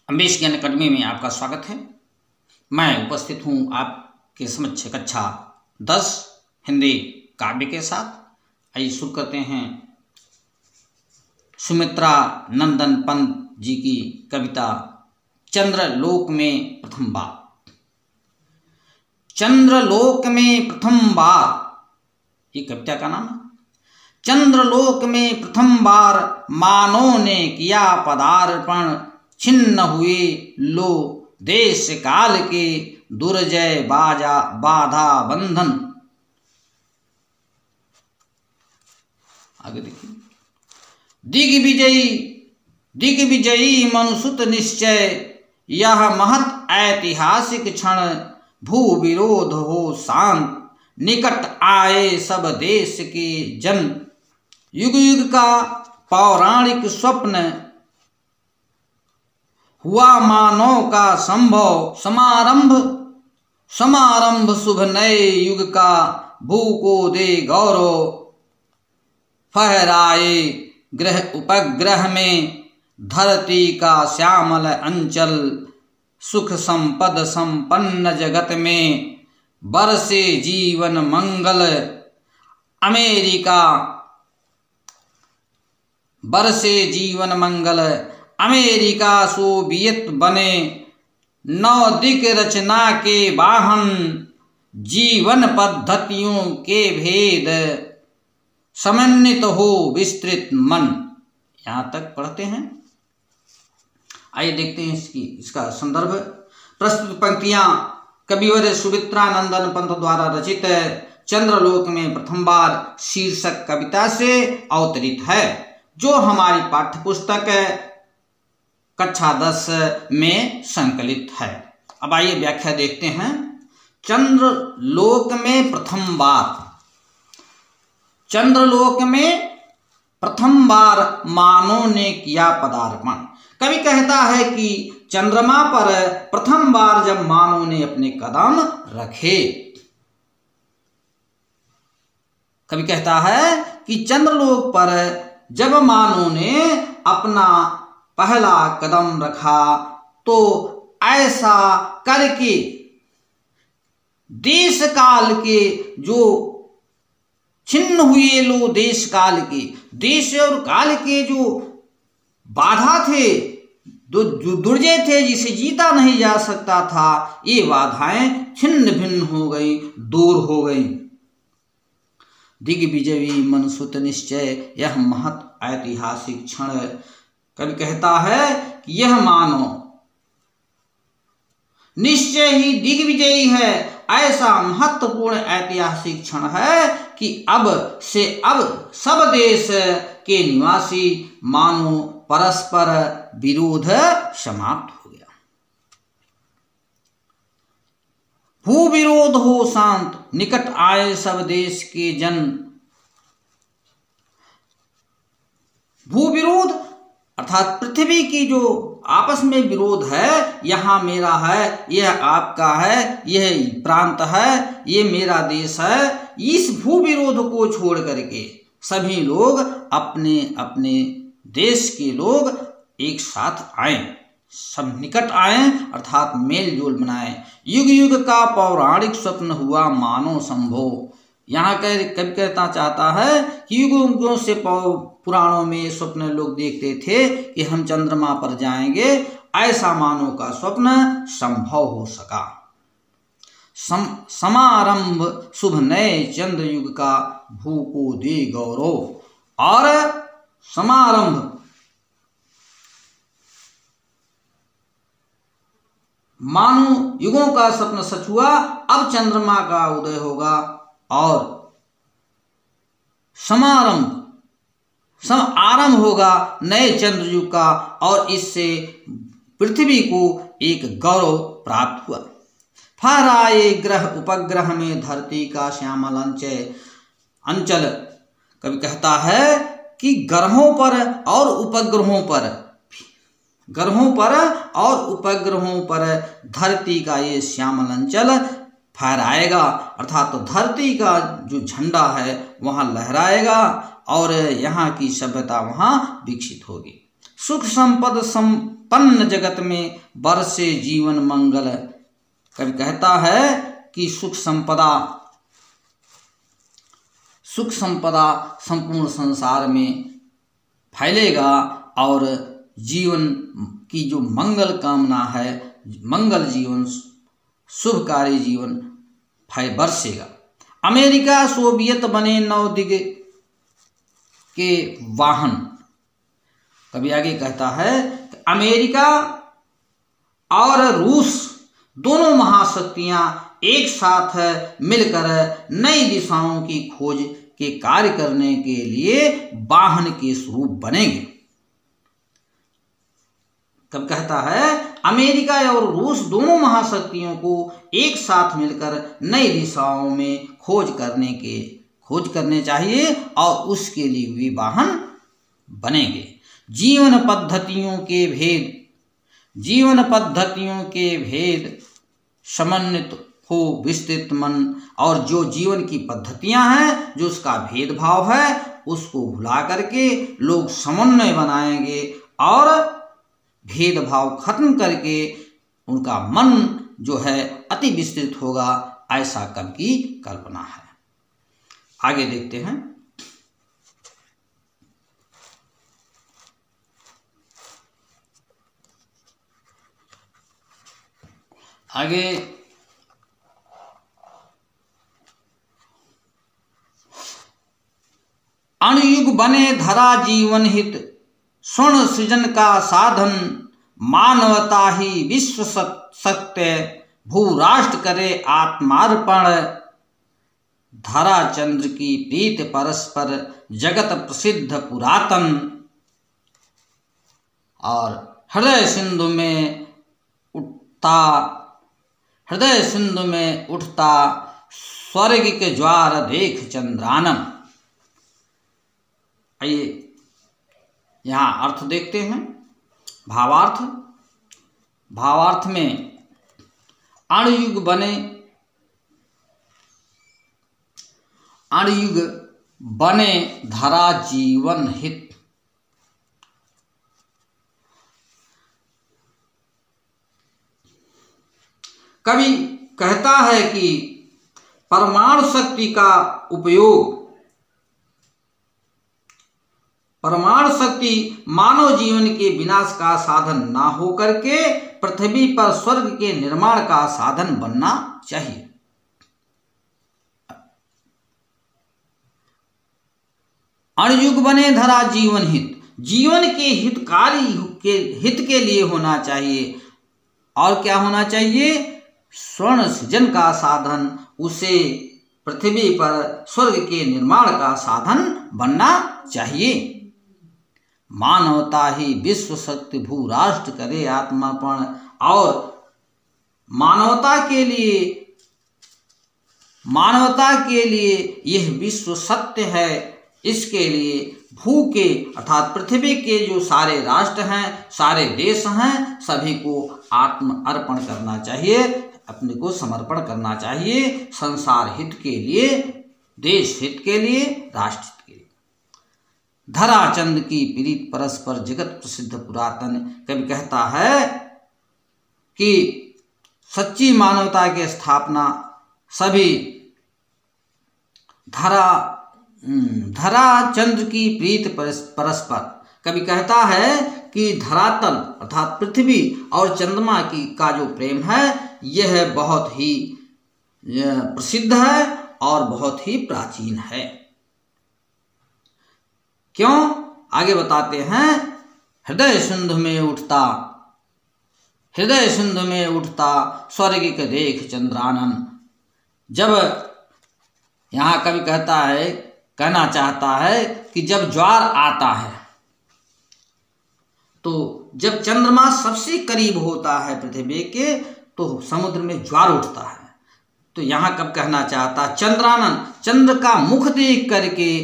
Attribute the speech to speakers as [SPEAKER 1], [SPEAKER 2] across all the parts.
[SPEAKER 1] अम्बेश ज्ञान अकादमी में आपका स्वागत है। मैं उपस्थित हूँ आपके समक्ष कक्षा 10 हिंदी काव्य के साथ। आइए शुरू करते हैं सुमित्रा नंदन पंत जी की कविता चंद्रलोक में प्रथम बार। चंद्रलोक में प्रथम बार, ये कविता का नाम है। चंद्रलोक में प्रथम बार मानव ने किया पदार्पण, छिन्न हुए लो देश काल के दुर्जय बाधा बंधन। आगे देखिए। दिग्विजयी मनुसुत निश्चय, यह महत ऐतिहासिक क्षण, भू विरोध हो शांत, निकट आए सब देश के जन। युग युग का पौराणिक स्वप्न, हुआ मानव का संभव समारंभ शुभ नए युग का, भू को दे गौरव, फहराए ग्रह उपग्रह में, धरती का श्यामल अंचल, सुख संपद संपन्न जगत में, बरसे जीवन मंगल अमेरिका सोवियत बने, नौ दिक रचना के वाहन, जीवन पद्धतियों के भेद, समन्वित हो विस्तृत मन। यहाँ तक पढ़ते हैं। आइए देखते हैं इसका संदर्भ। प्रस्तुत पंक्तियां कविवर सुमित्रा नंदन पंत द्वारा रचित चंद्रलोक में प्रथम बार शीर्षक कविता से अवतरित है, जो हमारी पाठ्यपुस्तक कक्षा 10 में संकलित है। अब आइए व्याख्या देखते हैं। चंद्रलोक में प्रथम बार। चंद्रलोक में प्रथम बार मानव ने किया पदार्पण। कवि कहता है कि चंद्रमा पर प्रथम बार जब मानव ने अपने कदम रखे। कवि कहता है कि चंद्रलोक पर जब मानव ने अपना पहला कदम रखा, तो ऐसा करके देश काल के जो छिन्न हुए लो देश काल के, देश और काल के जो बाधा थे, जो दुर्जय थे, जिसे जीता नहीं जा सकता था, ये बाधाएं छिन्न भिन्न हो गई, दूर हो गई। दिग्विजयी मनसुत निश्चय, यह महत ऐतिहासिक क्षण। कवि कहता है कि यह मानव निश्चय ही दिग्विजयी है। ऐसा महत्वपूर्ण ऐतिहासिक क्षण है कि अब सब देश के निवासी मानव परस्पर विरोध समाप्त हो गया। भू विरोध हो शांत, निकट आए सब देश के जन। भू विरोध अर्थात पृथ्वी की जो आपस में विरोध है, यहाँ मेरा है, यह आपका है, यह प्रांत है, ये मेरा देश है। इस भू विरोध को छोड़ करके सभी लोग अपने अपने देश के लोग एक साथ आए, सब निकट आए, अर्थात मेल जोल बनाए। युग युग का पौराणिक स्वप्न हुआ मानव संभव। यहाँ कवि कहना चाहता है कि युगों से पुराणों में स्वप्न लोग देखते थे कि हम चंद्रमा पर जाएंगे, ऐसा मानव का स्वप्न संभव हो सका। समारंभ शुभ नए चंद्र युग का, भू को दे गौरव। और समारंभ मानो युगों का स्वप्न सच हुआ, अब चंद्रमा का उदय होगा। और आरंभ होगा नए चंद्रयुग का, और इससे पृथ्वी को एक गौरव प्राप्त हुआ। फहराए ग्रह उपग्रह में, धरती का श्यामल अंचल। कवि कहता है कि ग्रहों पर और उपग्रहों पर धरती का ये श्यामल अंचल फहराएगा, अर्थात तो धरती का जो झंडा है वहाँ लहराएगा और यहाँ की सभ्यता वहाँ विकसित होगी। सुख संपद संपन्न जगत में बरसे जीवन मंगल। कवि कहता है कि सुख संपदा संपूर्ण संसार में फैलेगा और जीवन की जो मंगल कामना है, मंगल जीवन, शुभकारी जीवन बरसेगा। अमेरिका सोवियत बने नवदिग के वाहन। कभी आगे कहता है कि अमेरिका और रूस दोनों महाशक्तियां एक साथ मिलकर नई दिशाओं की खोज के कार्य करने के लिए वाहन के स्वरूप बनेंगे। कब कहता है अमेरिका और रूस दोनों महाशक्तियों को एक साथ मिलकर नई दिशाओं में खोज करने चाहिए और उसके लिए वे वाहन बनेंगे। जीवन पद्धतियों के भेद समन्वित हो विस्तृत मन। और जो जीवन की पद्धतियां हैं, जो उसका भेदभाव है, उसको भुला करके लोग समन्वय बनाएंगे और भेदभाव खत्म करके उनका मन जो है अति विस्तृत होगा, ऐसा कवि की कल्पना है। आगे देखते हैं। आगे अणुयुग बने धरा जीवन हित, स्वर्ण सृजन का साधन, मानवता ही विश्व सत्य, भू राष्ट्र करे आत्मार्पण, धरा चंद्र की प्रीत परस्पर, जगत प्रसिद्ध पुरातन। और हृदय सिंधु में उठता स्वर्ग के ज्वार देख चंद्रानन। आइए यहाँ अर्थ देखते हैं। भावार्थ में अणुयुग बने धरा जीवन हित। कवि कहता है कि परमाणु शक्ति मानव जीवन के विनाश का साधन ना होकर के पृथ्वी पर स्वर्ग के निर्माण का साधन बनना चाहिए। अणुयुग बने धरा जीवन हित, जीवन के हित के लिए होना चाहिए। और क्या होना चाहिए? स्वर्ण सृजन का साधन, उसे पृथ्वी पर स्वर्ग के निर्माण का साधन बनना चाहिए। मानवता ही विश्व शक्ति, भू राष्ट्र करे आत्मार्पण। और मानवता के लिए यह विश्व सत्य है। इसके लिए भू के अर्थात पृथ्वी के जो सारे राष्ट्र हैं, सारे देश हैं, सभी को आत्म अर्पण करना चाहिए, अपने को समर्पण करना चाहिए, संसार हित के लिए, देश हित के लिए, राष्ट्र हित के लिए। धरा चंद की प्रीत परस्पर, जगत प्रसिद्ध पुरातन। कवि कहता है कि सच्ची मानवता की स्थापना सभी धरा चंद्र की प्रीत परस्पर। कवि कहता है कि धरातल अर्थात पृथ्वी और चंद्रमा का जो प्रेम है, यह बहुत ही प्रसिद्ध है और बहुत ही प्राचीन है। क्यों? आगे बताते हैं। हृदय सिंधु में उठता स्वर्ग के देख चंद्रानन। जब यहाँ कवि कहना चाहता है कि जब ज्वार आता है, तो जब चंद्रमा सबसे करीब होता है पृथ्वी के, तो समुद्र में ज्वार उठता है। तो यहाँ कब कहना चाहता, चंद्रानन, चंद्र का मुख देख करके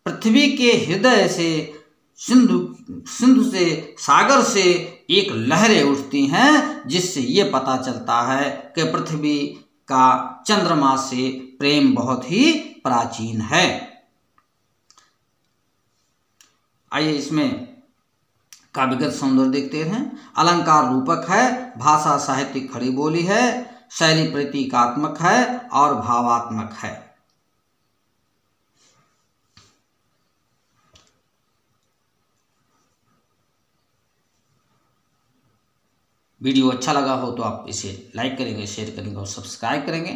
[SPEAKER 1] पृथ्वी के हृदय से, सिंधु से, सागर से एक लहरें उठती हैं, जिससे ये पता चलता है कि पृथ्वी का चंद्रमा से प्रेम बहुत ही प्राचीन है। आइए इसमें काव्यगत सौंदर्य देखते हैं। अलंकार रूपक है, भाषा साहित्यिक खड़ी बोली है, शैली प्रतीकात्मक है और भावात्मक है। वीडियो अच्छा लगा हो तो आप इसे लाइक करेंगे, शेयर करेंगे और सब्सक्राइब करेंगे।